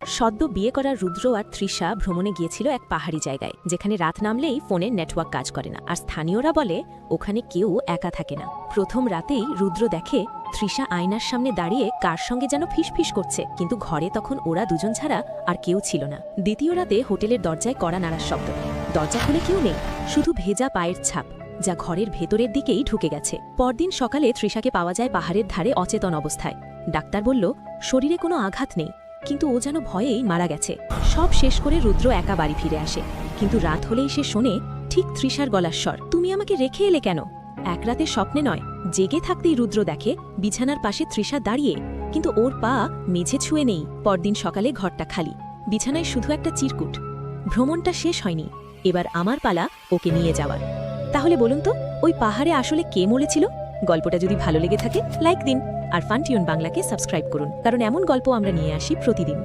সদ্য বিয়ে করা রুদ্র আর তৃষা ভ্রমণে গিয়েছিল এক পাহাড়ি জায়গায়, যেখানে রাত নামলেই ফোনের নেটওয়ার্ক কাজ করে না, আর স্থানীয়রা বলে ওখানে কেউ একা থাকে না। প্রথম রাতেই রুদ্র দেখে তৃষা আয়নার সামনে দাঁড়িয়ে কার সঙ্গে যেন ফিসফিস করছে, কিন্তু ঘরে তখন ওরা দুজন ছাড়া আর কেউ ছিল না। দ্বিতীয় রাতে হোটেলের দরজায় কড়া নাড়ার শব্দ। দরজা খুলে কেউ নেই, শুধু ভেজা পায়ের ছাপ, যা ঘরের ভেতরের দিকেই ঢুকে গেছে। পরদিন সকালে তৃষাকে পাওয়া যায় পাহাড়ের ধারে অচেতন অবস্থায়। ডাক্তার বলল শরীরে কোনো আঘাত নেই, কিন্তু ও যেন ভয়েই মারা গেছে। সব শেষ করে রুদ্র একা বাড়ি ফিরে আসে, কিন্তু রাত হলেই সে শোনে ঠিক তৃষার গলার স্বর, তুমি আমাকে রেখে এলে কেন? এক রাতে স্বপ্নে নয়, জেগে থাকতেই রুদ্র দেখে বিছানার পাশে তৃষা দাঁড়িয়ে, কিন্তু ওর পা মেঝে ছুঁয়ে নেই। পরদিন সকালে ঘরটা খালি, বিছানায় শুধু একটা চিরকুট। ভ্রমণটা শেষ হয়নি, এবার আমার পালা ওকে নিয়ে যাওয়ার। তাহলে বলুন তো, ওই পাহাড়ে আসলে কে মরেছিল? গল্পটা যদি ভালো লেগে থাকে লাইক দিন, আর ফান টিউন বাংলাকে সাবস্ক্রাইব করুন, কারণ এমন গল্প আমরা নিয়ে আসি প্রতিদিন।